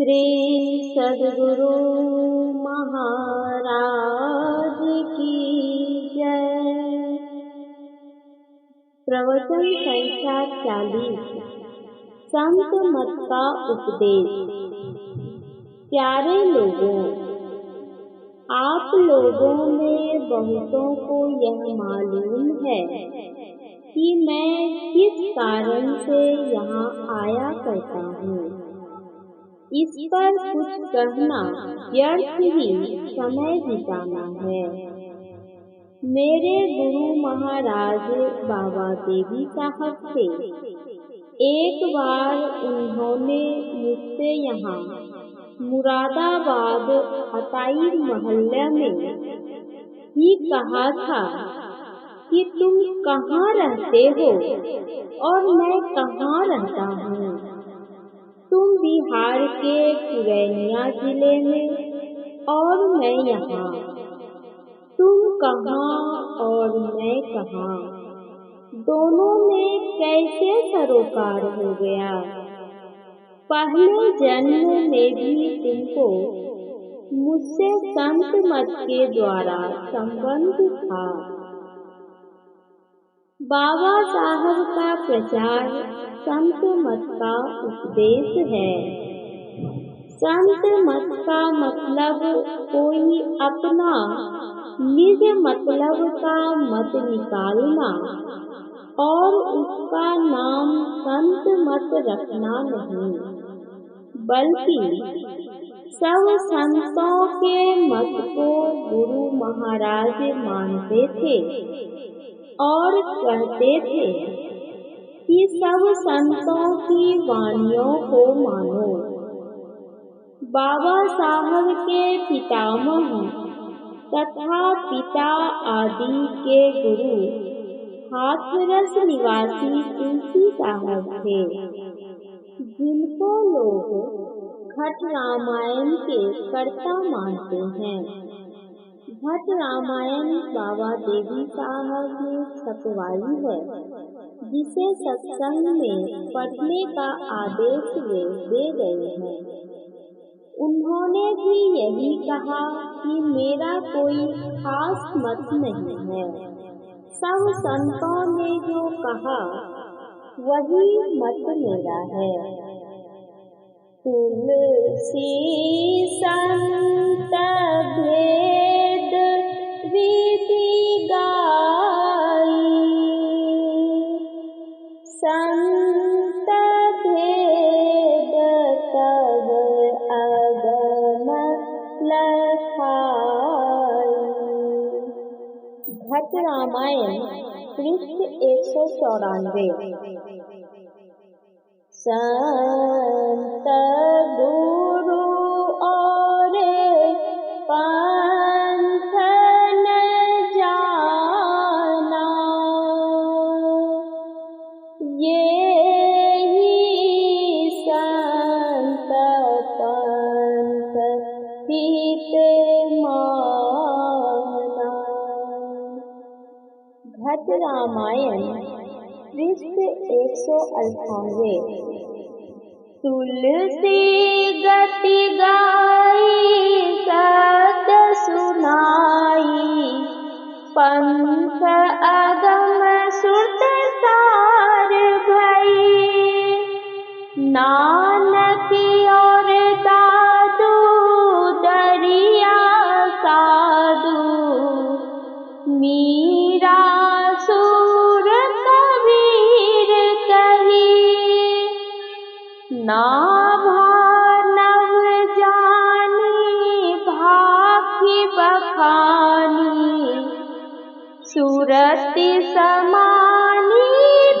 श्री सद्गुरु महाराज की जय। प्रवचन संख्या 40। संत मत का उपदेश। प्यारे लोगों, आप लोगों में बहुतों को यह मालूम है कि मैं किस कारण से यहाँ आया करता हूँ। इस पर कुछ कहना व्यर्थ ही समय बिताना है। मेरे गुरु महाराज बाबा देवी साहब थे। एक बार उन्होंने मुझसे यहाँ मुरादाबाद अताई मोहल्ले में ही कहा था कि तुम कहाँ रहते हो और मैं कहाँ रहता हूँ। तुम बिहार के पूर्णिया जिले में और मैं यहाँ। तुम कहाँ और मैं कहाँ, दोनों में कैसे सरोकार हो गया। पहले जन्म में भी तुमको मुझसे संत मत के द्वारा संबंध था। बाबा साहब का प्रचार संत मत का उपदेश है। संत मत का मतलब कोई अपना निज मतलब का मत निकालना और उसका नाम संत मत रखना नहीं, बल्कि सब संतों के मत को गुरु महाराज मानते थे और कहते थे कि सब संतों की वाणियों को मानो। बाबा साहब के पितामह तथा पिता आदि के गुरु हाथरस निवासी तुलसी साहब थे, जिनको लोग घट रामायण के कर्ता मानते हैं। घट रामायण बाबा देवी साहब ने छपवाई है, जिसे सत्संग में पढ़ने का आदेश वे दे गए हैं। उन्होंने भी यही कहा कि मेरा कोई खास मत नहीं है। सब संतों ने जो कहा वही मत मेरा है। तुलसी संत भेद विधि गाई, संत भेद तब अगम लखाई। घट रामायण पृष्ठ 194। संत गुरु और पंथ न जाना, ये ही संत पंथ हित माना। घट रामायण पृष्ठ 198। तुलसी गति गाई सत सुनाई, पंथ अगम सुत सार भई। नानक और दादू दरिया साधु, मीरा सूर कबीर कही। नाभानव जानी भाखी बखानी, सूरति समानी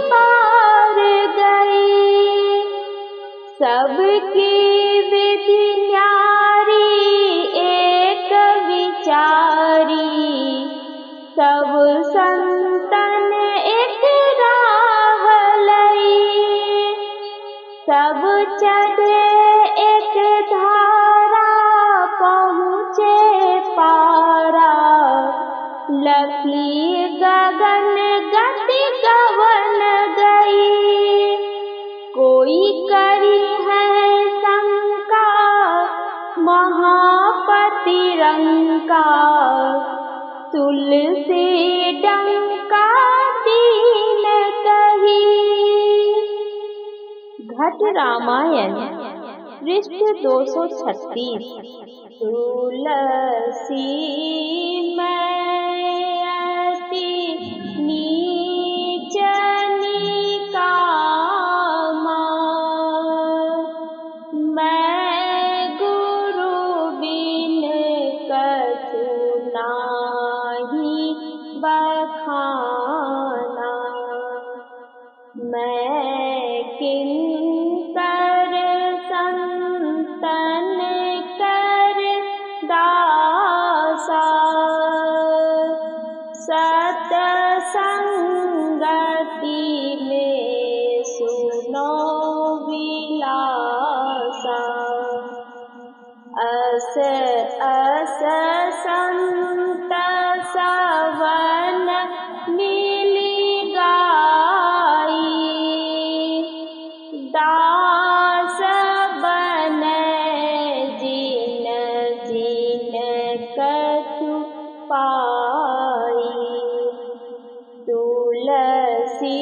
पार गई। सबकी विधि न्यारी एक विचारी, सब संतन एक राह लई। सब चढ़े एक धारा पहुँचे पारा, लखी गगन गति गवन गई। कोई करी है शंका लंका, तुलसी डंका दीन कही। घट रामायण पृष्ठ 236। तुलसी मैं अति नीच निकामा, मैं गुरु बिन कछु नाहि बखाना। मैं किंकर संतन कर दासा, सतसंगति में सुनो विलासा। अस अस संत सवन मिली गाई, दास बनै जिन जिन कछु पाई। तुलसी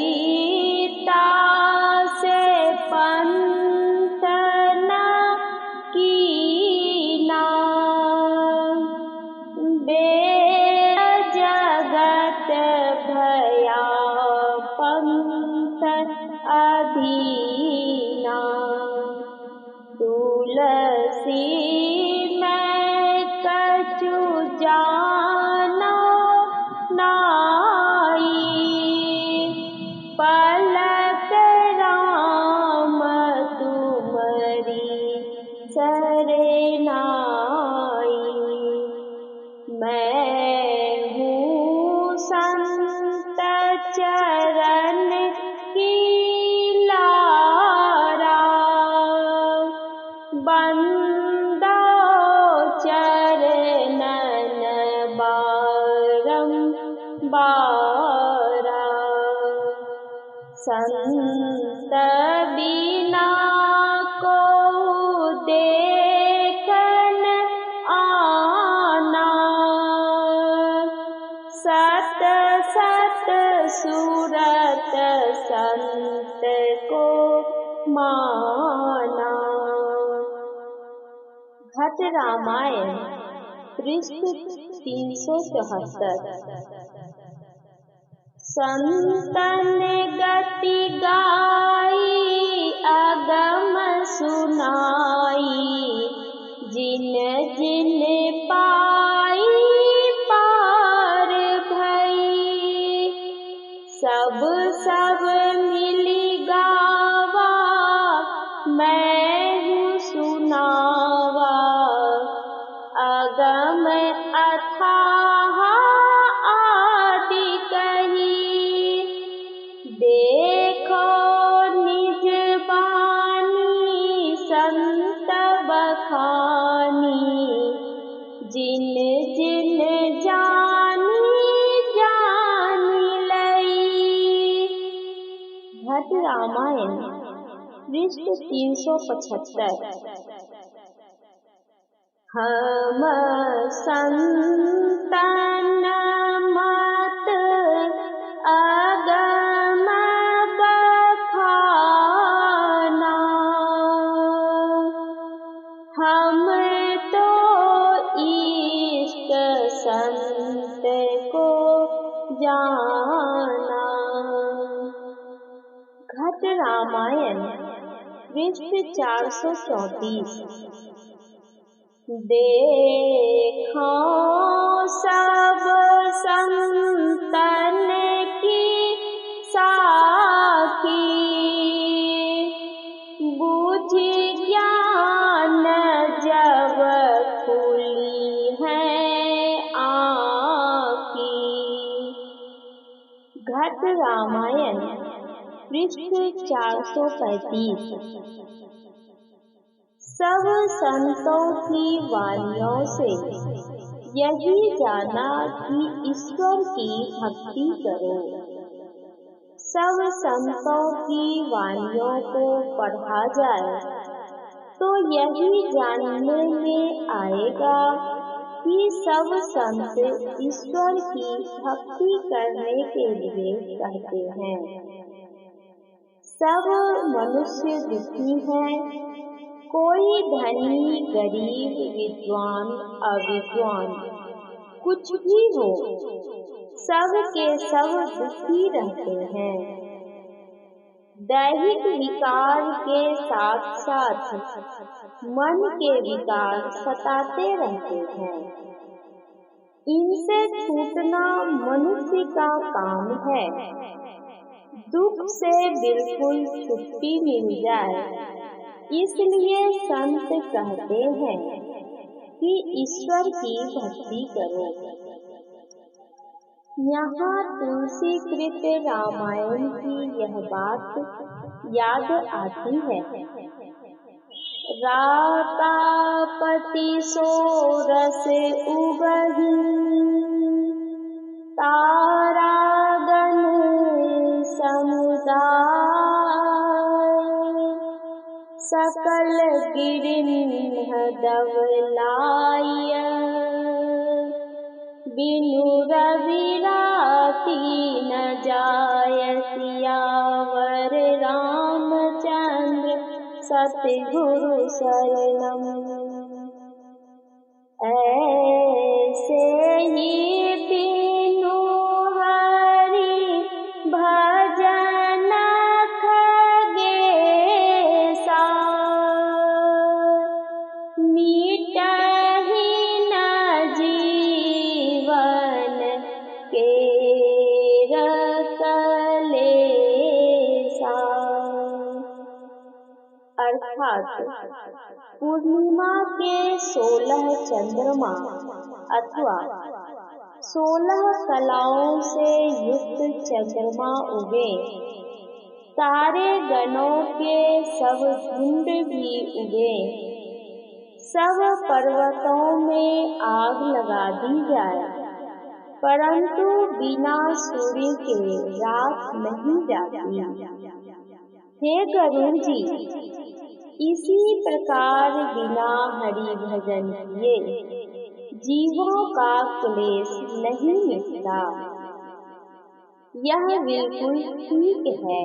तासे पंथ न कीना, बेद जगत भया पंथ अधीना। तुलसी मैं कछु जानो नाई, पलक राम तुम्हारी शरणाई। मैं हूँ संत चरण की लारा, बंदो चरणन बारंबारा। संत बिना को देखन आना, सत सत सूरत संत को माना। घट रामायण पृष्ठ 374। संतन गति गाई अगम सुनाई, जिन जिन पाई पार भई। सब सब मिली गावा मैं हूँ सुनावा, अगम अथाह आदि कही। देखो निज बानी संत बखानी, जिन जिन जानी जानी लई। घट रामायण पृष्ठ 375। हम संतन मत अगम बखाना, हम तो इष्ट संत को जाना। घट रामायण पृष्ठ 434। देखो सब संतन की साखी, बुझ ज्ञान जब खुली है आँखी। घट रामायण पृष्ठ 435। सब संतों की वाणियों से यही जाना कि ईश्वर की भक्ति करो। सब संतों की वाणियों को पढ़ा जाए तो यही जानने में आएगा कि सब संत ईश्वर की भक्ति करने के लिए कहते हैं। सब मनुष्य दुखी हैं, कोई धनी गरीब विद्वान अविद्वान कुछ भी हो, सब के सब दुखी रहते हैं। दैहिक विकार के साथ साथ मन के विकार सताते रहते हैं। इनसे छूटना मनुष्य का काम है। दुख से बिल्कुल छुट्टी मिल जाए, इसलिए संत कहते हैं कि ईश्वर की भक्ति करो। यहाँ तुलसी कृत रामायण की यह बात याद आती है। रातापति सोरस उगहि, तारागण समुदाय, सकल गिरिन्ह धवलाय, बिनु रविराती न जाय, सियावर रामचंद्र सतगुरु शरणम। ऐसे ही बिनु हरि भजन खगेसा, मिटहि न जीवन केर कलेसा। अर्थात पूर्णिमा के 16 चंद्रमा अथवा 16 कलाओं से युक्त चंद्रमा उगे, तारे गणों के सब झुंड भी उगे, सब पर्वतों में आग लगा दी जाए, परंतु बिना सूर्य के रात नहीं जाती। हे गरुड़ जी, इसी प्रकार बिना हरि भजन किए जीवों का क्लेश नहीं मिटता। यह बिल्कुल ठीक है।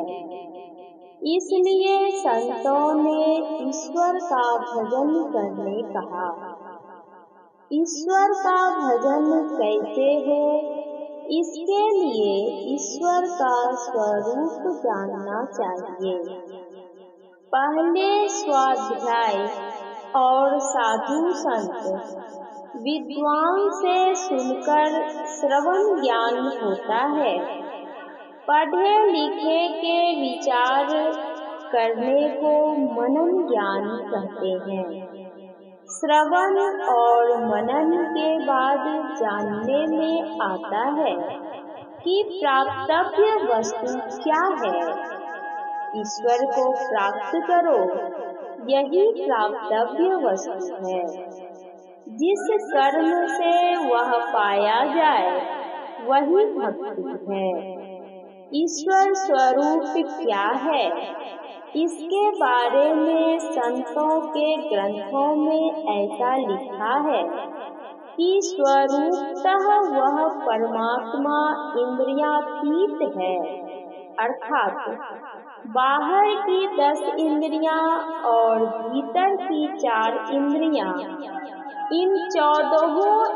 इसलिए संतों ने ईश्वर का भजन करने कहा। ईश्वर का भजन कैसे हो, इसके लिए ईश्वर का स्वरूप जानना चाहिए। पहले स्वाध्याय और साधु संत विद्वान से सुनकर श्रवण ज्ञान होता है। पढ़े लिखे के विचार करने को मनन ज्ञान कहते हैं। श्रवण और मनन के बाद जानने में आता है कि प्राप्तव्य वस्तु क्या है। ईश्वर को प्राप्त करो, यही प्राप्तव्य वस्तु है। जिस कर्म से वह पाया जाए वही भक्ति है। ईश्वर स्वरूप क्या है, इसके बारे में संतों के ग्रंथों में ऐसा लिखा है कि स्वरूपतः वह परमात्मा इंद्रियातीत है। अर्थात बाहर की 10 इंद्रियां और भीतर की 4 इंद्रियां, इन 14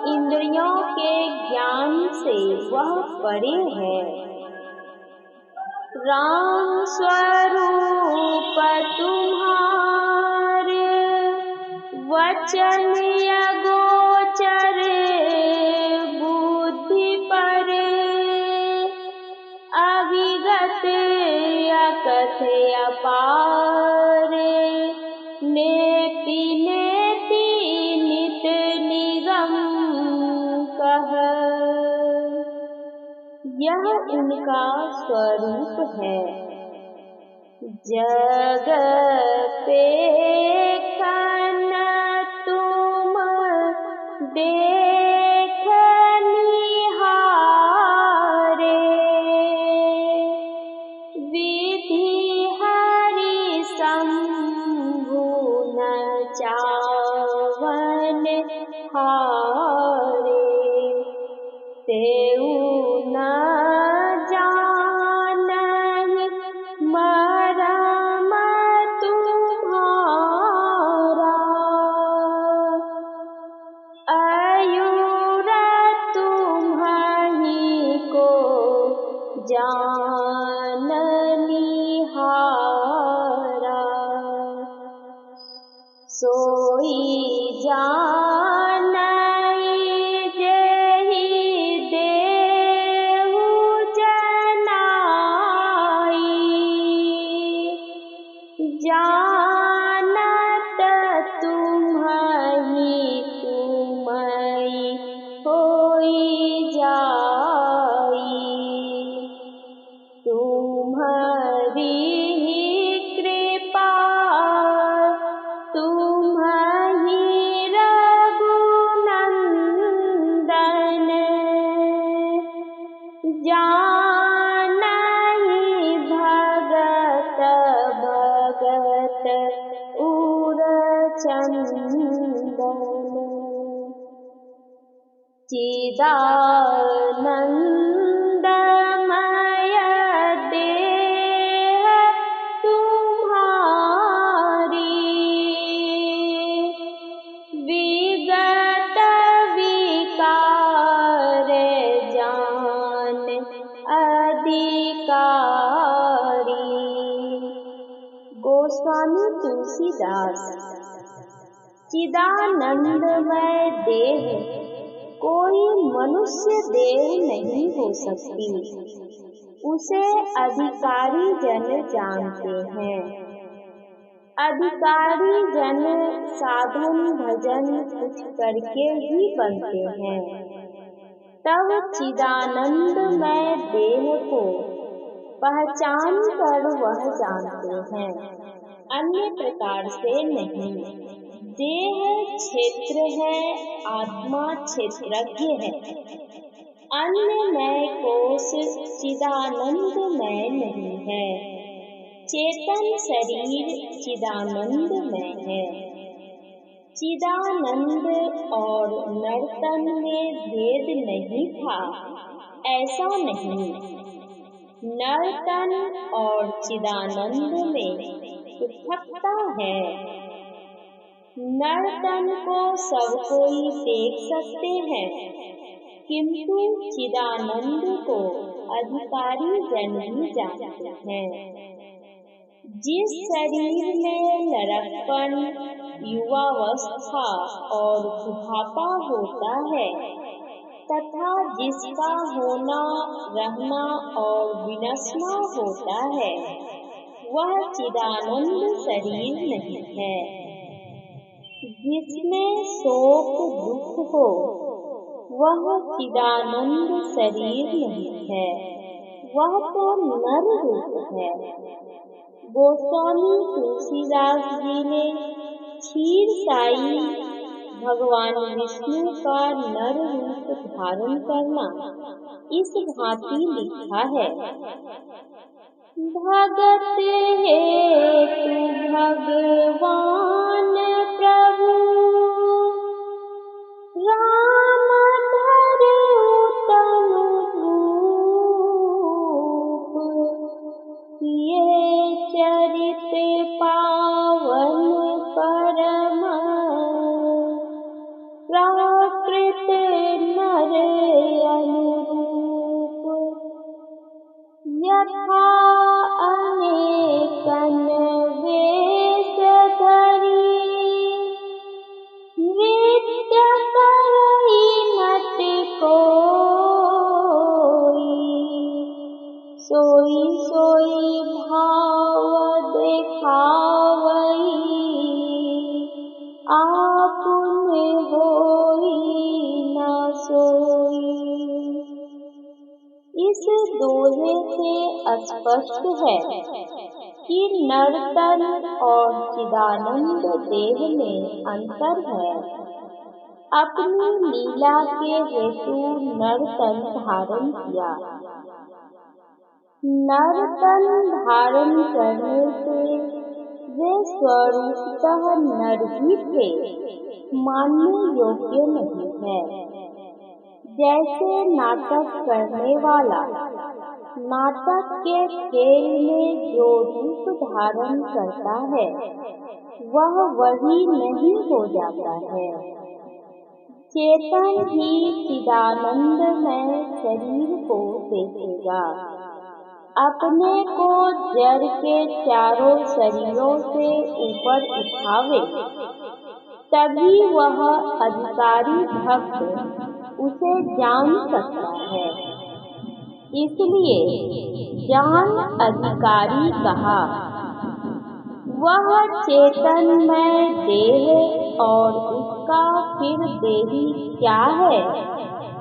इंद्रियों के ज्ञान से वह परे है। राम स्वरूप तुम्हारे, वचन अगोचर बुद्धि परे, अविगत अकथ अपार, नेति नेति नित निगम कह। यह उनका स्वरूप है। जग देखन तुम देख निहारे, विधि हरि शंभु न चावन हारे। सोई जानई जेहि देहु जनाई, जानत तुम्हि तुमई होई जाई। तुम्हारी कृपा तुम्हि रघुनंदन, जानहि भगत भगत उरचंदन। चिदानंदमय देह तुम्हारी, विगत विकार जान अधिकारी। गोस्वामी तुलसीदास। चिदानंदमय देह कोई मनुष्य देह नहीं हो सकती, उसे अधिकारी जन जानते हैं। अधिकारी जन साधन भजन कुछ करके ही बनते हैं, तब चिदानंदमय देह को पहचान कर वह जानते हैं, अन्य प्रकार से नहीं। देह क्षेत्र है, आत्मा क्षेत्रज्ञ है। अन्यमय कोश चिदानंदमय नहीं है। चेतन शरीर चिदानंदमय है। चिदानंद और नर्तन में भेद नहीं था, ऐसा नहीं। नर्तन और चिदानंद में पृथकता है। नर्तन को सब कोई देख सकते हैं, किंतु चिदानंद को अधिकारी जन ही जानते हैं। जिस शरीर में लड़कपन, युवावस्था और बुढ़ापा होता है, तथा जिसका होना, रहना और विनशना होता है, वह चिदानंद शरीर नहीं है। जिसमें शोक दुख हो, वह चिदानंद शरीर नहीं है, वह तो नर रूप है। गोस्वामी तुलसीदास जी ने क्षीर साई भगवान विष्णु का नर रूप धारण करना इस भांति लिखा है। भगत हेतु भगवान प्रभु, राम धरु तनु भूप। ये चरित पावन परम, प्राकृत नर अनुरूप। यथा अनेकन वेश धरि, नृत्य करई नट कोई। सोई सोई भाव देखावई, आपुन होई न सोई। इस दोहे से स्पष्ट है कि नर्तन और चिदानंद देह में अंतर है। अपनी लीला के हेतु नर्तन धारण किया। नर्तन धारण करने से वे स्वरूपतः नर ही थे, मानने योग्य नहीं है। जैसे नाटक करने वाला नाटक के खेल में जो रूप धारण करता है, वह वही नहीं हो जाता है। चेतन ही चिदानंदमय शरीर को देखेगा। अपने को जड़ के चारों शरीरों से ऊपर उठावे तभी वह अधिकारी भक्त उसे जान सकता है। इसलिए जान अधिकारी कहा। वह चेतनमय देह और उसका फिर देही क्या है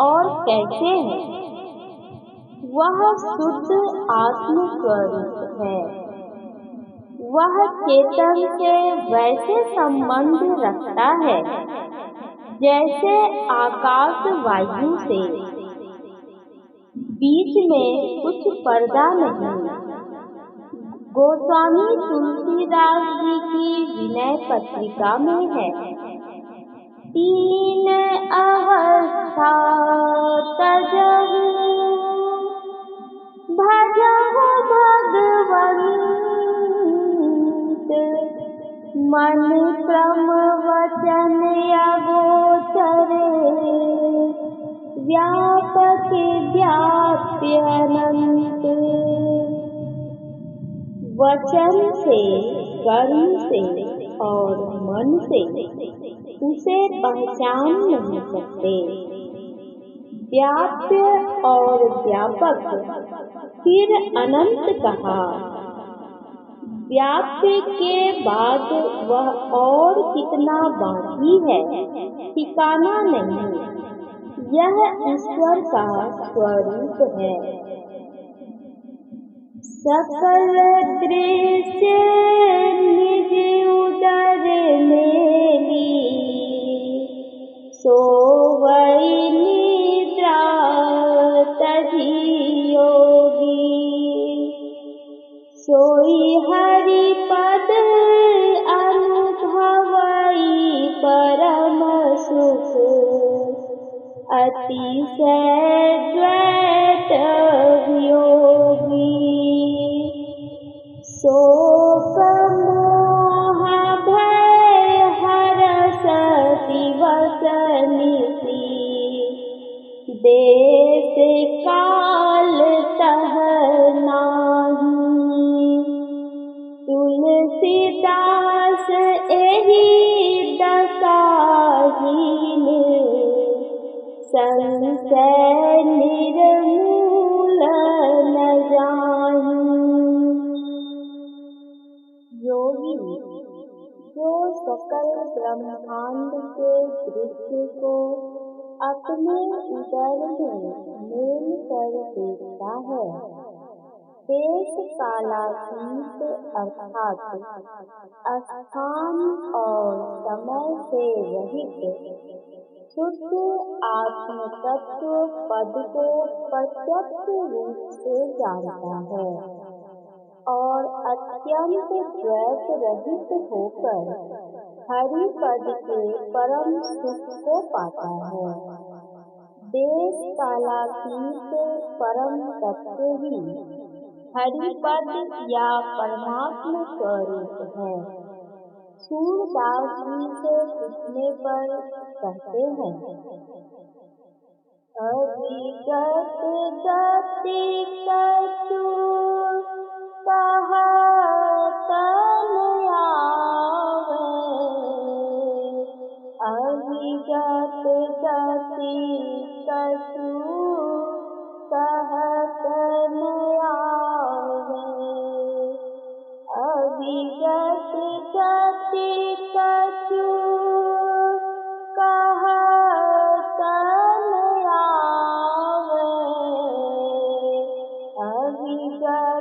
और कैसे है? वह शुद्ध आत्म स्वरूप है। वह चेतन से वैसे संबंध रखता है जैसे आकाश वायु से। बीच में कुछ पर्दा नहीं। गोस्वामी तुलसीदास जी की विनय पत्रिका में है। तीन अवस्था तजहु भजहु भगवंत, मन क्रम वचन अगोचर, व्यापक व्याप्य अनंत। वचन से, कर्म से और मन से उसे पहचान नहीं सकते। व्याप्य और व्यापक फिर अनंत कहा। व्याप्य के बाद वह और कितना बाकी है ठिकाना नहीं। यह ईश्वर का स्वरूप है। सकल दृश्य निज उदर में ली, सोवई निद्रा तजी योगी। सोई हरि पद अनुभवई परम सुख, अतिशय द्वैत वियोगी। शोक मोह भय हरस दिवस निशि, देश काल तह नाही। तुलसीदास एहि दशाहीन, संशय निर्मूल न जाहि। योगी जो सकल ब्रह्मांड के दृश्य को अपने उदर में मेल कर देखता है, देश कालातीत अर्थात स्थान और समय से रहित शुद्ध आत्म तत्व पद को प्रत्यक्ष रूप से जानता है और अत्यंत द्वैत रहित होकर हरि पद के परम सुख को पाता है। देश कालातीत परम तत्व ही हरि पद या परमात्म स्वरूप है। सूरदास जी से पूछने पर कहते हैं, अविगत गति कछु कहत न आवे, अविगत गति कछु कहत न आवे, अविगत गति कछु कहत न आवे, अविगत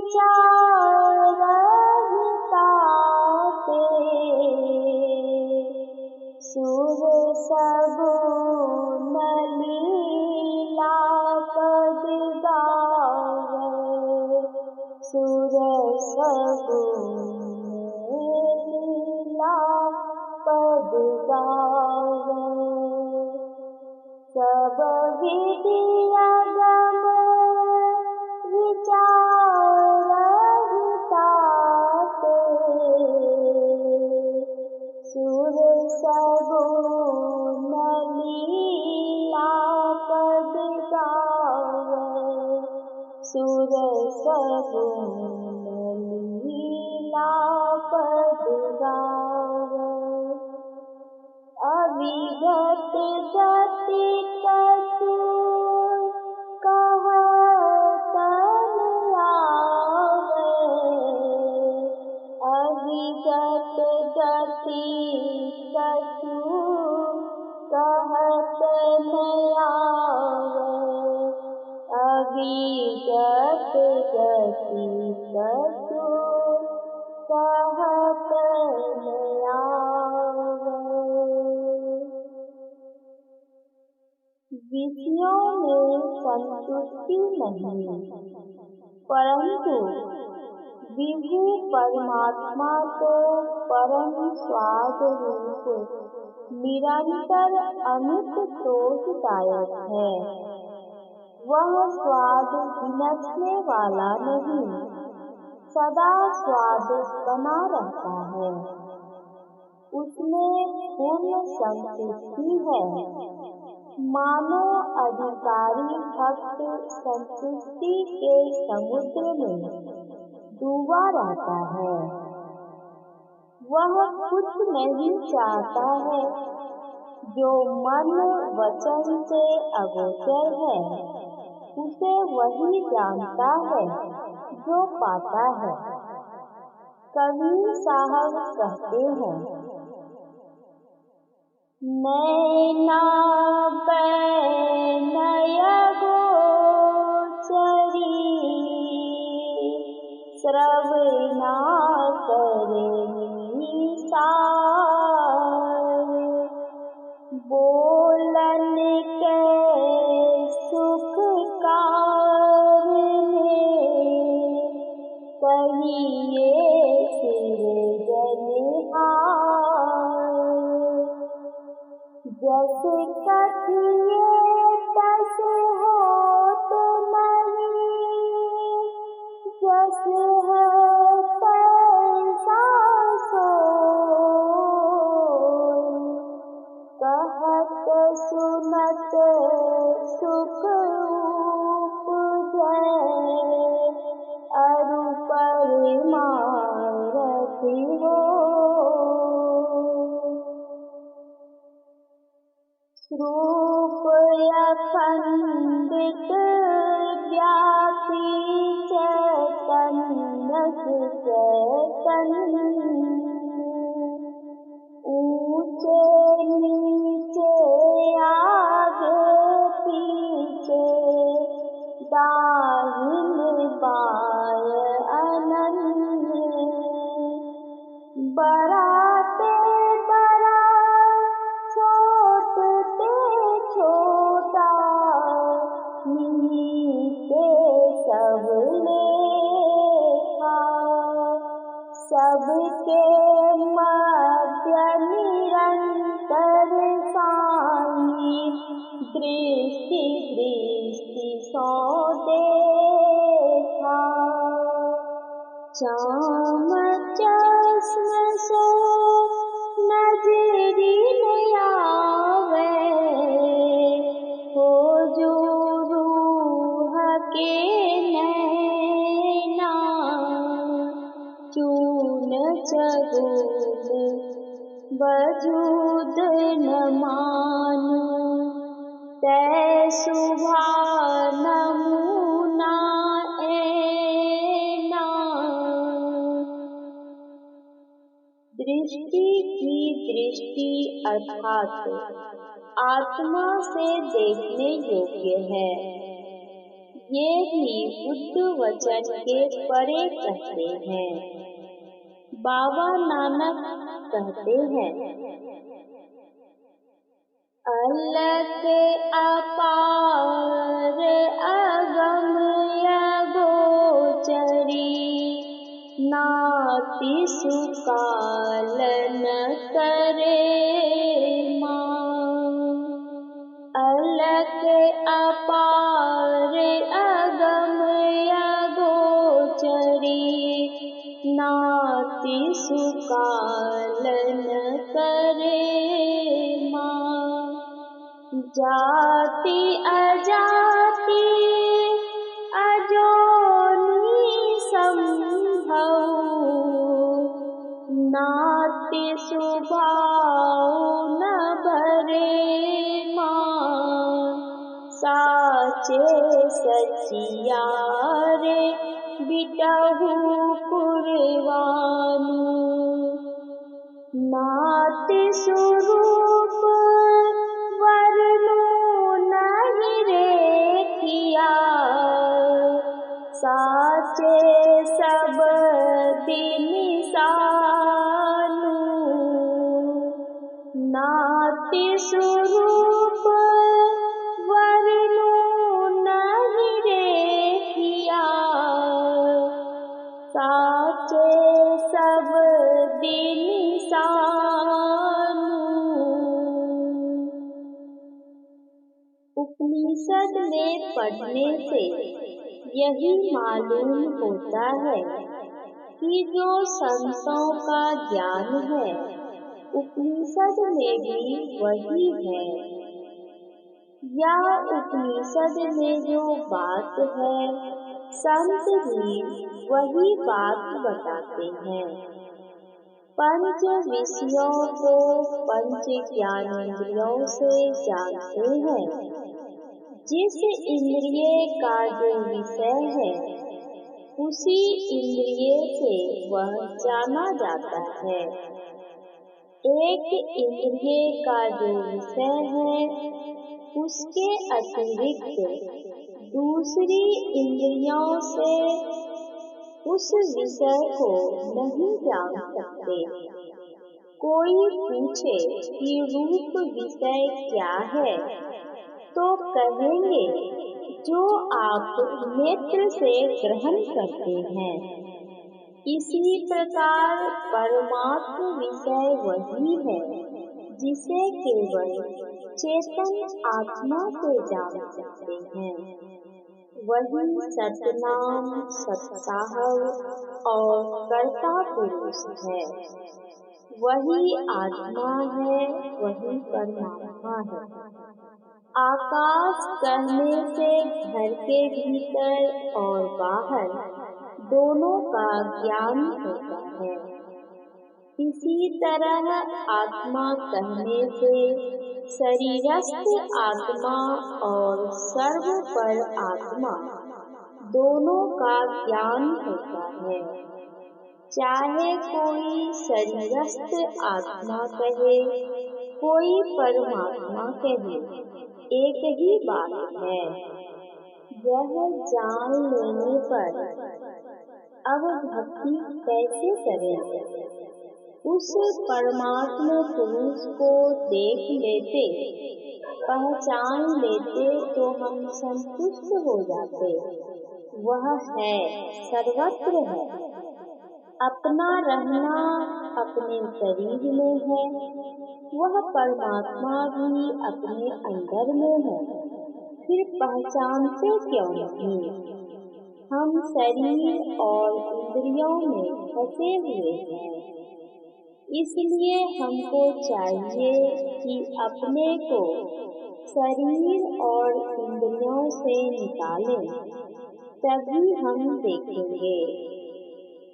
विचारहिता ते सुर सगुन लीला पद गावे सुर सगुन लीला पद गावे सब विधिया गम विचारहिता ते सुर सगुन लीला पद गावे सुर सगुन लीला पद गावे अविगत गति कछु कहत न आवे अविगत गति कछु कहत न आवे अविगत गति कछु कहत न आवे। विषयों में संतुष्टि नहीं, परंतु विभु परमात्मा तो परम स्वाद रूप निरंतर अमित तोषदायक है। वह स्वाद विनशने वाला नहीं, सदा स्वाद बना रहता है। उसमें पूर्ण संतुष्टि है। मानो अधिकारी भक्त संतुष्टि के समुद्र में डूबा रहता है। वह कुछ नहीं चाहता है। जो मन वचन से अगोचर है उसे वही जानता है जो पाता है। कबीर साहब कहते हैं, नैना बैनय गोचरी श्रवणा करे निसार बोलन के सुख कारणे कहिए सिरजनहार जस कथिए तस होत नहीं जस है तैसा सोई कहत सुनत सुख उपजै अरु परमारथि हो। रूप अखंडित व्यापी चैतन्य चैतन्य ऊंचे नीचे आगे पीछे दाहिन बाय अनन्य बराते बरा छोटते छोटा नीचे सब लेखा सबके मध्य निरंतर साई दृष्टि दृष्टि सो देखा चाम चश्म सो नजरी नहीं आवे हो जो रूह के नैना चून चगुन वजूद न मानू तै सुभा नमूना ऐना। दृष्टि की दृष्टि अर्थात आत्मा से देखने योग्य है। ये भी बुद्ध वचन के परे कहते हैं। बाबा नानक कहते हैं, अलग अपार अगम्य गोचरी, नाति सुकाल न करे मान। अलग अपार अगम्य गोचरी, नाति सुकाल न करे मान। जाति अजाति अजोनि संभव, नाति स्वभाव न भरे मान। साचे सचियारे बिटहु कुर्बानु, नाति स्वरूप वर्णु नहीं रेखिया। साचे सब दिन सानु, नाति स्वरूप वर्णु नहीं रेखिया। साचे सब दिन सानु। उपनिषद में पढ़ने से यही मालूम होता है कि जो संतों का ज्ञान है, उपनिषद में भी वही है। या उपनिषद में जो बात है, संत भी वही बात बताते हैं। पंच विषयों को पंच ज्ञानेंद्रियों से जानते हैं। जिस इंद्रिय का जो विषय है, उसी इंद्रिय से वह जाना जाता है। एक इंद्रिय का जो विषय है, उसके अतिरिक्त दूसरी इंद्रियों से उस विषय को नहीं जान सकते। कोई पूछे कि रूप विषय क्या है, तो कहेंगे जो आप नेत्र से ग्रहण करते हैं। इसी प्रकार परमात्म विषय वही है जिसे केवल चेतन आत्मा से जान सकते हैं। वही सतनाम, सत्साहब और कर्ता पुरुष है। वही आत्मा है, वही परमात्मा है। आकाश कहने से घर के भीतर और बाहर दोनों का ज्ञान होता है। इसी तरह आत्मा कहने से शरीरस्थ आत्मा और सर्व पर आत्मा दोनों का ज्ञान होता है। चाहे कोई शरीरस्थ आत्मा कहे, कोई परमात्मा कहे, एक ही बात है। यह जान लेने पर अब भक्ति कैसे करें? उस परमात्मा पुरुष को देख लेते, पहचान लेते तो हम संतुष्ट हो जाते। वह है, सर्वत्र है। अपना रहना अपने शरीर में है, वह परमात्मा भी अपने अंदर में है। फिर पहचानते क्यों नहीं? हम शरीर और इंद्रियों में फंसे हुए हैं। इसलिए हमको चाहिए कि अपने को शरीर और इंद्रियों से निकालें, तभी हम देखेंगे।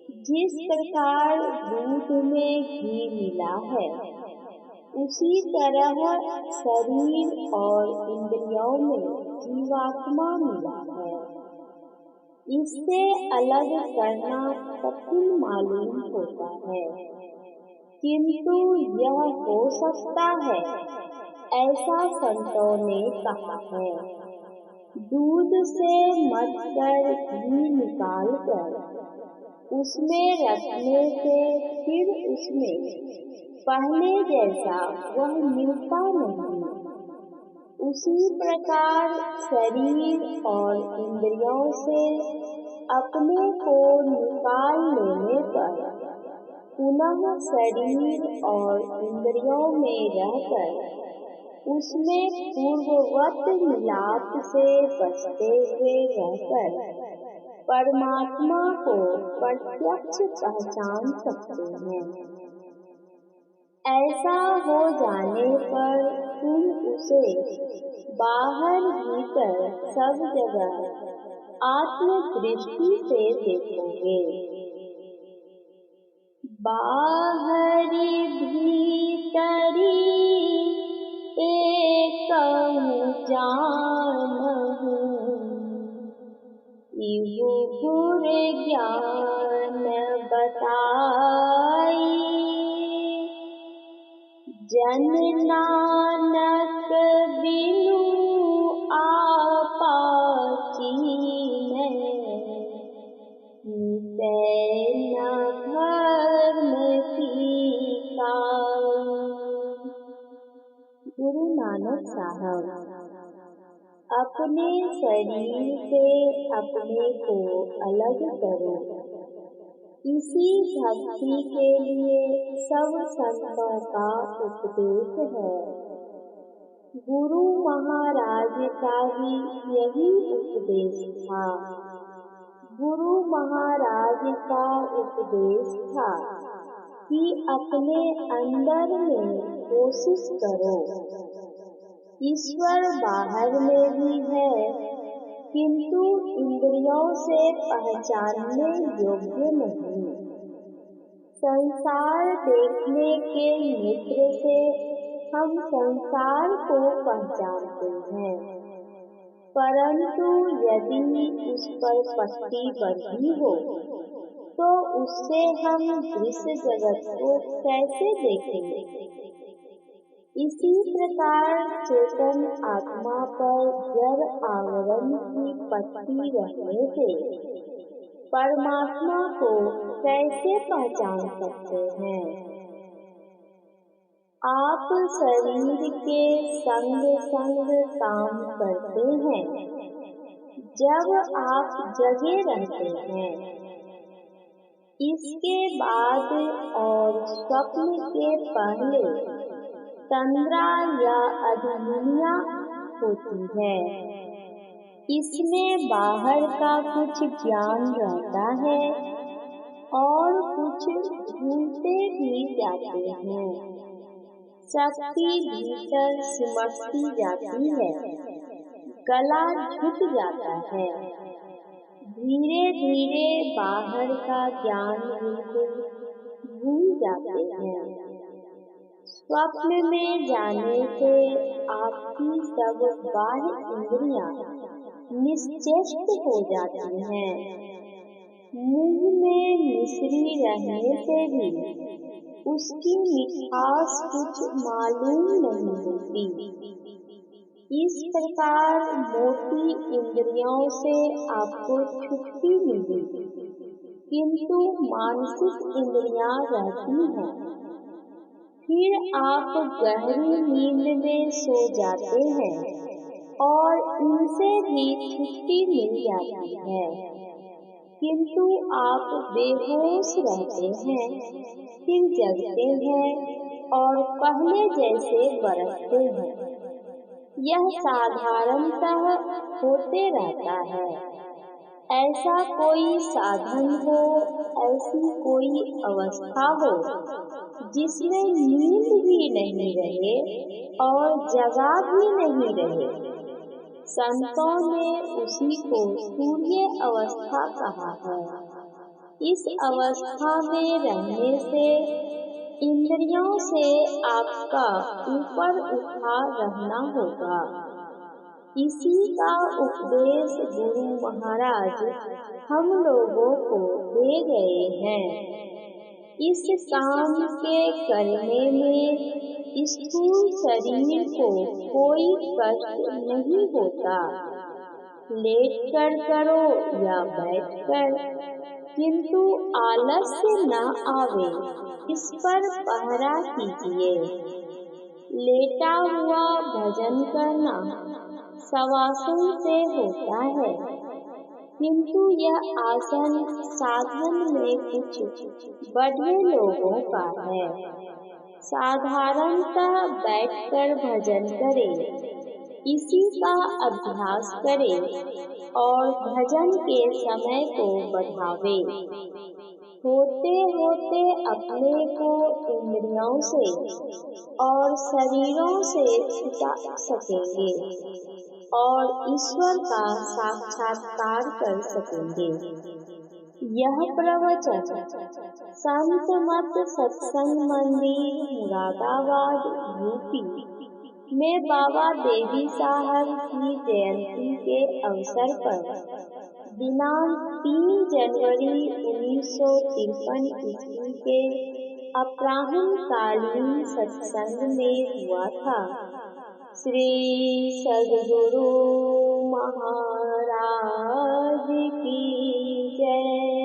जिस प्रकार दूध में घी मिला है, उसी तरह शरीर और इंद्रियों में जीवात्मा मिला है। इससे अलग करना कठिन मालूम होता है, किंतु यह हो सकता है, ऐसा संतों ने कहा है। दूध से मथ कर घी निकाल कर उसमें रखने से फिर उसमें पहले जैसा वह मिलता नहीं। उसी प्रकार शरीर और इंद्रियों से अपने को निकाल लेने पर पुनः शरीर और इंद्रियों में रहकर उसमें पूर्ववत मिलाप से बसते हुए रहकर परमात्मा को प्रत्यक्ष पहचान सकते हैं। ऐसा हो जाने पर तुम उसे बाहर भीतर सब जगह आत्मदृष्टि से देखोगे। बाहरी भीतरी एकहु जानहु, इहु गुर ज्ञान बताई। जन नानक बिनु आपा कीन्हे, मिटै न धर्म की काई। गुरु नानक साहब अपने शरीर से अपने को अलग करो, इसी भक्ति के लिए सब संतों का उपदेश है। गुरु महाराज का भी यही उपदेश था। गुरु महाराज का उपदेश था कि अपने अंदर में कोशिश करो। ईश्वर बाहर में भी है, किंतु इंद्रियों से पहचानने योग्य नहीं। संसार देखने के नेत्र से हम संसार को पहचानते हैं, परंतु यदि उस पर पट्टी बंधी हो तो उससे हम दृश्य जगत को कैसे देखेंगे। इसी प्रकार चेतन आत्मा पर जड़ आवरण की पट्टी रहने से परमात्मा को कैसे पहचान सकते हैं। आप शरीर के संग संग काम करते हैं जब आप जगे रहते हैं। इसके बाद और स्वप्न के पहले तंद्रा या अधुनिया होती है। इसमें बाहर का कुछ ज्ञान रहता है और कुछ भूलते भी जाते हैं। शक्ति भीतर सिमटती जाती है, गला झुक जाता है। धीरे धीरे बाहर का ज्ञान बिल्कुल भूल जाते हैं। स्वप्न में जाने से आपकी सब बाह्य इंद्रियां निश्चेष्ट हो जाती हैं। मुंह में मिश्री रहने से भी उसकी मिठास कुछ मालूम नहीं होती। इस प्रकार मोटी इंद्रियों से आपको छुट्टी मिली, किंतु मानसिक इंद्रियां रहती हैं। फिर आप गहरी नींद में सो जाते हैं और इनसे भी छुट्टी मिल जाती है, किंतु आप बेहोश रहते हैं, फिर जगते हैं और पहले जैसे बरसते हैं। यह साधारणतः होते रहता है। ऐसा कोई साधन हो, ऐसी कोई अवस्था हो जिसमें नींद भी नहीं रहे और जगा भी नहीं रहे। संतों ने उसी को तुरीय अवस्था कहा है। इस अवस्था में रहने से इंद्रियों से आपका ऊपर उठा रहना होगा। इसी का उपदेश गुरु महाराज हम लोगों को दे गए हैं। इस काम के करने में स्थूल शरीर को कोई कष्ट नहीं होता। लेट कर करो या बैठ कर, किंतु आलस्य न आवे, इस पर पहरा कीजिए। लेटा हुआ भजन करना शवासन से होता है, किंतु यह आसन साधन में कुछ बढ़े लोगों का है। साधारणतः बैठकर भजन करे, इसी का अभ्यास करे और भजन के समय को बढ़ावे। होते होते अपने को इंद्रियों से और शरीरों से छुटा सकेंगे और ईश्वर का साक्षात्कार कर सकेंगे। यह प्रवचन संत मत सत्संग मंदिर मुरादाबाद यूपी में बाबा देवी साहब की जयंती के अवसर पर दिनांक 3 जनवरी 1953 ईस्वी के अपराह्नकालीन सत्संग में हुआ था। श्री सद्गुरु महाराज की जय।